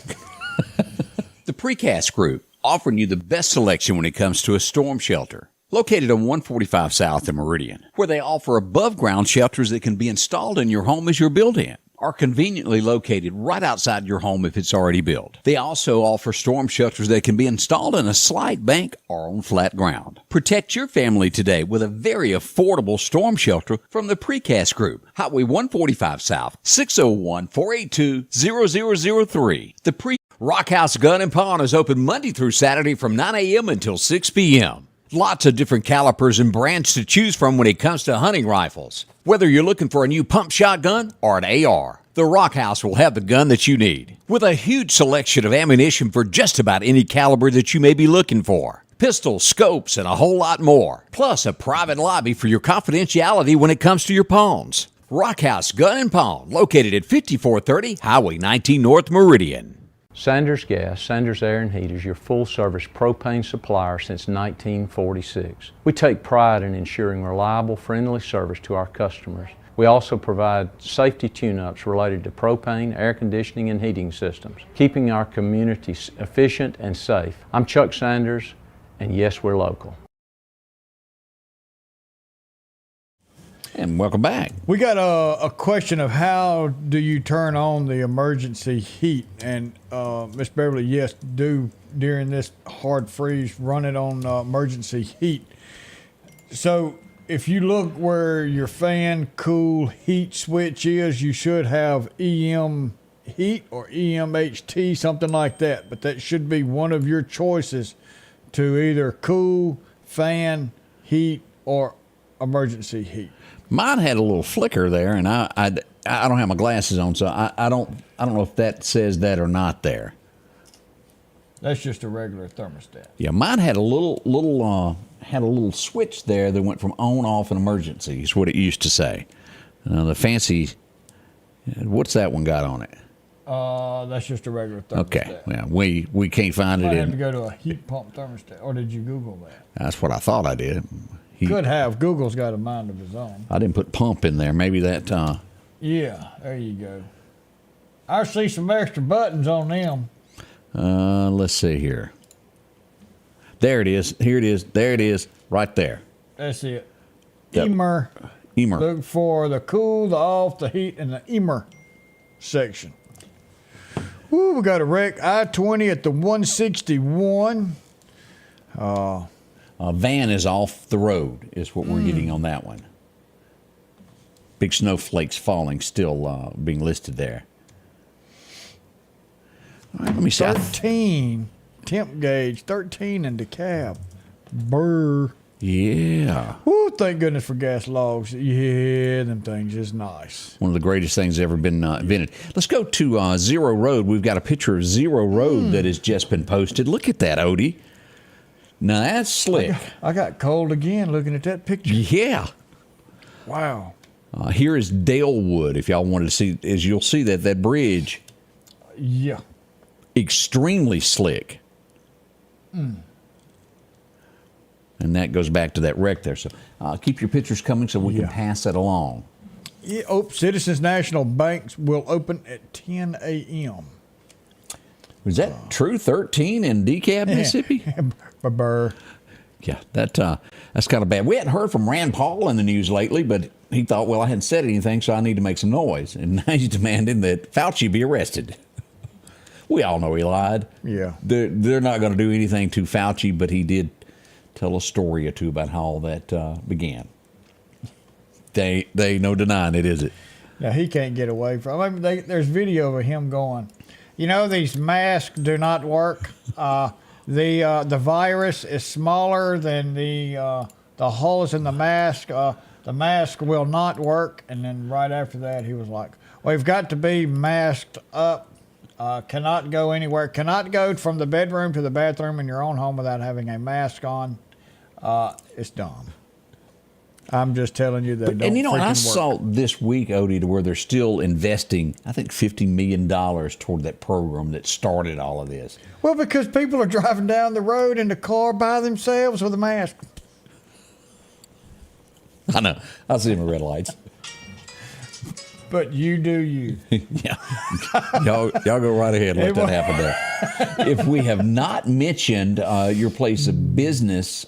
The Precast Group, offering you the best selection when it comes to a storm shelter. Located on 145 South in Meridian, where they offer above-ground shelters that can be installed in your home as you're built-in, are conveniently located right outside your home if it's already built. They also offer storm shelters that can be installed in a slight bank or on flat ground. Protect your family today with a very affordable storm shelter from the Precast Group. Highway 145 South, 601-482-0003. The Rock House Gun and Pawn is open Monday through Saturday from 9 a.m. until 6 p.m. Lots of different calibers and brands to choose from when it comes to hunting rifles. Whether you're looking for a new pump shotgun or an AR, the Rock House will have the gun that you need. With a huge selection of ammunition for just about any caliber that you may be looking for. Pistols, scopes, and a whole lot more. Plus a private lobby for your confidentiality when it comes to your pawns. Rock House Gun and Pawn, located at 5430 Highway 19 North Meridian. Sanders Gas, Sanders Air and Heat is your full-service propane supplier since 1946. We take pride in ensuring reliable, friendly service to our customers. We also provide safety tune-ups related to propane, air conditioning, and heating systems, keeping our community efficient and safe. I'm Chuck Sanders, and yes, we're local. And welcome back. We got a question of how do you turn on the emergency heat? And Miss Beverly, yes, do during this hard freeze, run it on emergency heat. So if you look where your fan cool heat switch is, you should have EM heat or EMHT, something like that. But that should be one of your choices to either cool, fan, heat, or emergency heat. Mine had a little flicker there, and I don't have my glasses on, so I don't know if that says that or not there. That's just a regular thermostat. Yeah, mine had a little switch there that went from on, off, and emergency. Is what it used to say. The fancy, what's that one got on it? That's just a regular thermostat. Okay, yeah, we can't find it I had in. to go to a heat pump thermostat, or did you Google that? That's what I thought I did. Could have. Google's got a mind of his own. I didn't put pump in there. Maybe that. Yeah, there you go. I see some extra buttons on them. Let's see here. There it is. Here it is. There it is. Right there. That's it. Yep. EMER. EMER. Look for the cool, the off, the heat, and the EMER section. Woo, we got a wreck. I-20 at the 161. Van is off the road, is what we're getting on that one. Big snowflakes falling, still being listed there. All right, let me see. 13 temp gauge, 13 in the cab. Brr. Yeah. Woo, thank goodness for gas logs. Yeah, them things is nice. One of the greatest things ever been invented. Let's go to Zero Road. We've got a picture of Zero Road that has just been posted. Look at that, Odie. Now that's slick. I got cold again looking at that picture. Yeah. Wow. Here is Dalewood. If y'all wanted to see, as you'll see that bridge, Yeah. extremely slick. And that goes back to that wreck there. So keep your pictures coming so we can pass that along. Yeah. Oh, Citizens National Banks will open at 10 a.m. Was that true? 13 in DeKalb, Mississippi? Burr. Yeah, that's kind of bad. We hadn't heard from Rand Paul in the news lately, but he thought, well, I hadn't said anything, so I need to make some noise. And now he's demanding that Fauci be arrested. We all know he lied. Yeah. They're not going to do anything to Fauci, but he did tell a story or two about how all that began. They no denying it, is it? Now, he can't get away from it. I mean, there's video of him going, you know, these masks do not work. The virus is smaller than the holes in the mask. The mask will not work. And then right after that, he was like, we've got to be masked up. Cannot go anywhere. Cannot go from the bedroom to the bathroom in your own home without having a mask on. It's dumb. I'm just telling you they don't. And you know, I work. saw this week, Odie, to where they're still investing, I think, $50 million toward that program that started all of this. Well, because people are driving down the road in the car by themselves with a mask. I know. I see them at red lights. But you do you. Yeah. Y'all go right ahead and let that happen there. If we have not mentioned your place of business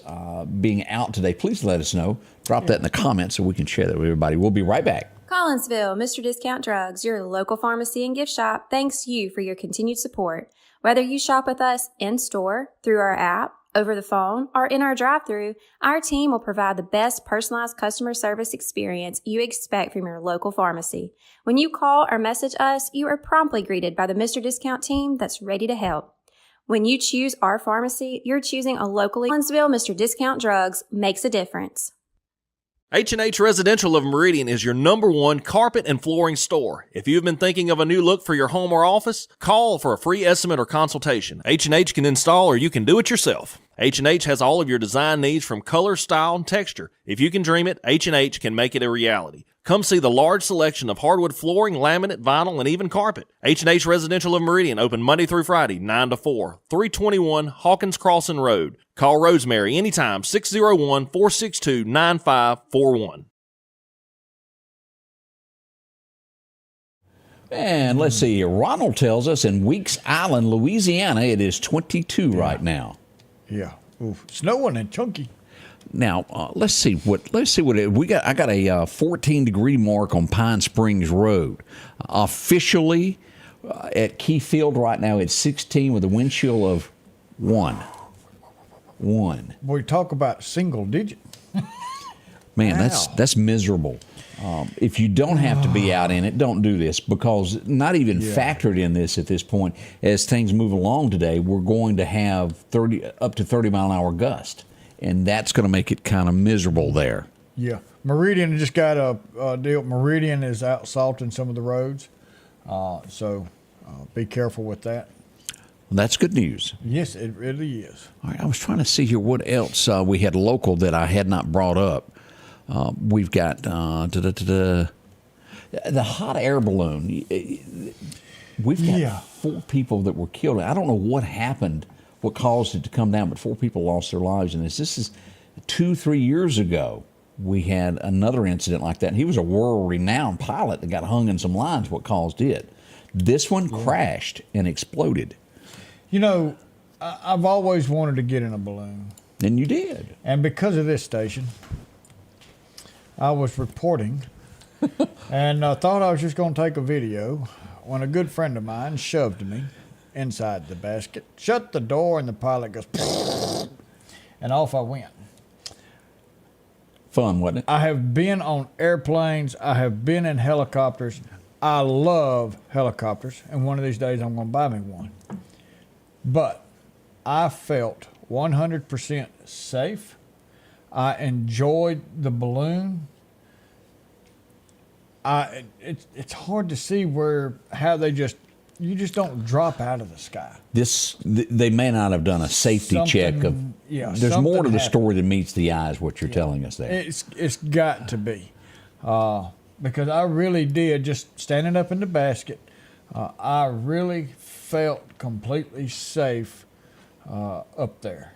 being out today, please let us know. Drop that in the comments so we can share that with everybody. We'll be right back. Collinsville, Mr. Discount Drugs, your local pharmacy and gift shop, thanks you for your continued support. Whether you shop with us in-store, through our app, over the phone, or in our drive-thru, our team will provide the best personalized customer service experience you expect from your local pharmacy. When you call or message us, you are promptly greeted by the Mr. Discount team that's ready to help. When you choose our pharmacy, you're choosing a locally Collinsville Mr. Discount Drugs makes a difference. H&H Residential of Meridian is your #1 carpet and flooring store. If you've been thinking of a new look for your home or office, call for a free estimate or consultation. H&H can install or you can do it yourself. H&H has all of your design needs from color, style, and texture. If you can dream it, H&H can make it a reality. Come see the large selection of hardwood flooring, laminate, vinyl, and even carpet. H&H Residential of Meridian, open Monday through Friday, 9 to 4, 321 Hawkins Crossing Road. Call Rosemary anytime, 601-462-9541. And let's see here. Ronald tells us in Weeks Island, Louisiana, it is 22 right now. Yeah. Oof. Snowing and chunky. Now let's see what we got. I got a 14-degree mark on Pine Springs Road. Officially at Key Field right now, it's 16 with a wind chill of 1. We talk about single digit. Man, Wow. that's miserable. If you don't have to be out in it, don't do this, because not even factored in this at this point. As things move along today, we're going to have up to 30-mile-an-hour gust, and that's going to make it kind of miserable there. Yeah. Meridian just got a deal. Meridian is out salting some of the roads, so be careful with that. Well, that's good news. Yes, it really is. All right, I was trying to see here what else we had local that I had not brought up. We've got the hot air balloon. We've got 4 people that were killed. I don't know what happened, what caused it to come down, but 4 people lost their lives in this. This is 2-3 years ago. We had another incident like that. And he was a world-renowned pilot that got hung in some lines. What caused it? This one crashed and exploded. You know, I've always wanted to get in a balloon. And you did. And because of this station, I was reporting and thought I was just going to take a video when a good friend of mine shoved me inside the basket, shut the door, and the pilot goes, and off I went. Fun, wasn't it? I have been on airplanes. I have been in helicopters. I love helicopters, and one of these days I'm going to buy me one. But I felt 100% safe. I enjoyed the balloon. It's hard to see how you just don't drop out of the sky. They may not have done a safety check of. There's more to the story than meets the eye, is what you're telling us there. It's got to be, because I really did, just standing up in the basket. I really felt completely safe up there.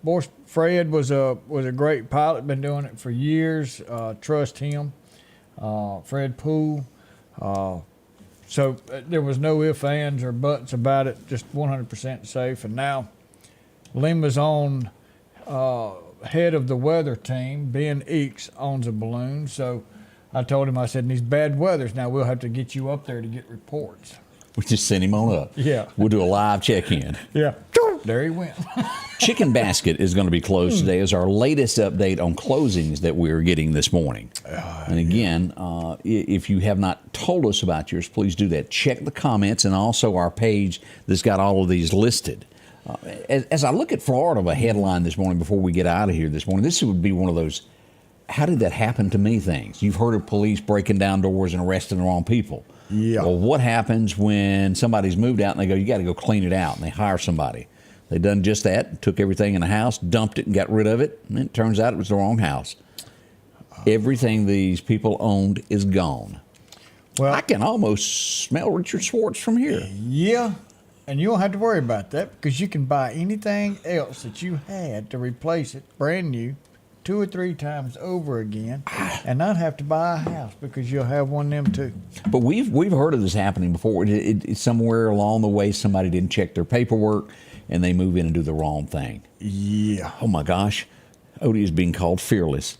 Boy, Fred was a great pilot. Been doing it for years. Trust him. Fred Poole. So there was no ifs, ands, or buts about it. Just 100% safe. And now Lima's on head of the weather team. Ben Eakes owns a balloon. So I told him, I said, in these bad weathers, now we'll have to get you up there to get reports. We just send him on up. Yeah. We'll do a live check-in. Yeah. There he went. Chicken Basket is going to be closed today as our latest update on closings that we're getting this morning. And again, if you have not told us about yours, please do that. Check the comments and also our page that's got all of these listed. As I look at Florida, a headline this morning before we get out of here this morning, this would be one of those, how did that happen to me things? You've heard of police breaking down doors and arresting the wrong people. Yeah. Well, what happens when somebody's moved out and they go, you got to go clean it out, and they hire somebody? They done just that, took everything in the house, dumped it, and got rid of it, and it turns out it was the wrong house. Everything these people owned is gone. Well, I can almost smell Richard Schwartz from here. Yeah, and you don't have to worry about that because you can buy anything else that you had to replace it brand new 2 or 3 times over again and not have to buy a house because you'll have one of them too. But we've heard of this happening before. It's somewhere along the way somebody didn't check their paperwork and they move in and do the wrong thing. Yeah. Oh my gosh. Odie is being called fearless.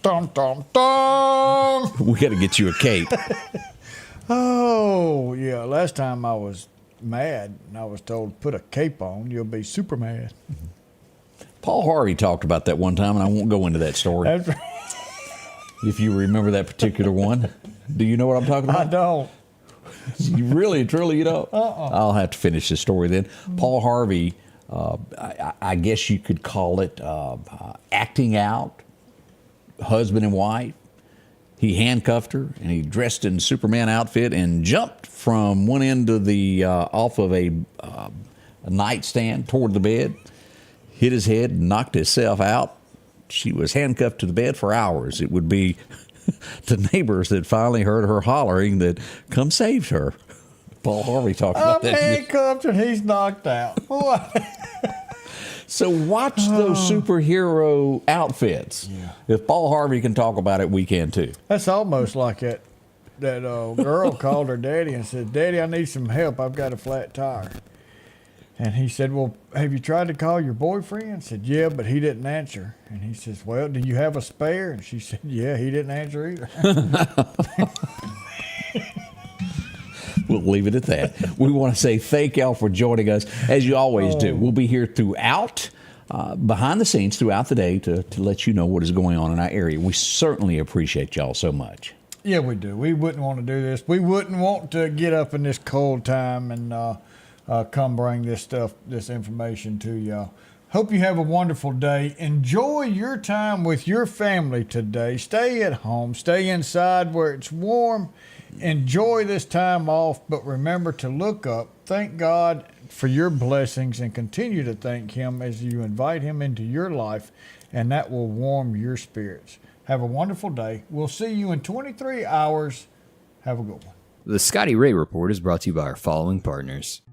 Dum, dum, dum. We got to get you a cape. Oh, yeah. Last time I was mad and I was told, put a cape on, you'll be super mad. Paul Harvey talked about that one time, and I won't go into that story. If you remember that particular one. Do you know what I'm talking about? I don't. You really, truly, you don't? I'll have to finish this story then. Paul Harvey, I guess you could call it acting out, husband and wife. He handcuffed her, and he dressed in Superman outfit and jumped from one end of the off of a nightstand toward the bed, hit his head, knocked himself out. She was handcuffed to the bed for hours. It would be the neighbors that finally heard her hollering that come saved her. Paul Harvey talked about that. I'm handcuffed and he's knocked out. So watch those superhero outfits. Yeah. If Paul Harvey can talk about it, we can too. That's almost like that girl called her daddy and said, Daddy, I need some help. I've got a flat tire. And he said, well, have you tried to call your boyfriend? I said, yeah, but he didn't answer. And he says, well, do you have a spare? And she said, yeah, he didn't answer either. We'll leave it at that. We want to say thank y'all for joining us, as you always do. We'll be here throughout, behind the scenes throughout the day to let you know what is going on in our area. We certainly appreciate y'all so much. Yeah, we do. We wouldn't want to do this. We wouldn't want to get up in this cold time and come bring this information to y'all. Hope you have a wonderful day. Enjoy your time with your family today. Stay at home. Stay inside where it's warm. Enjoy this time off, but remember to look up. Thank God for your blessings and continue to thank Him as you invite Him into your life, and that will warm your spirits. Have a wonderful day. We'll see you in 23 hours. Have a good one. The Scotty Ray Report is brought to you by our following partners.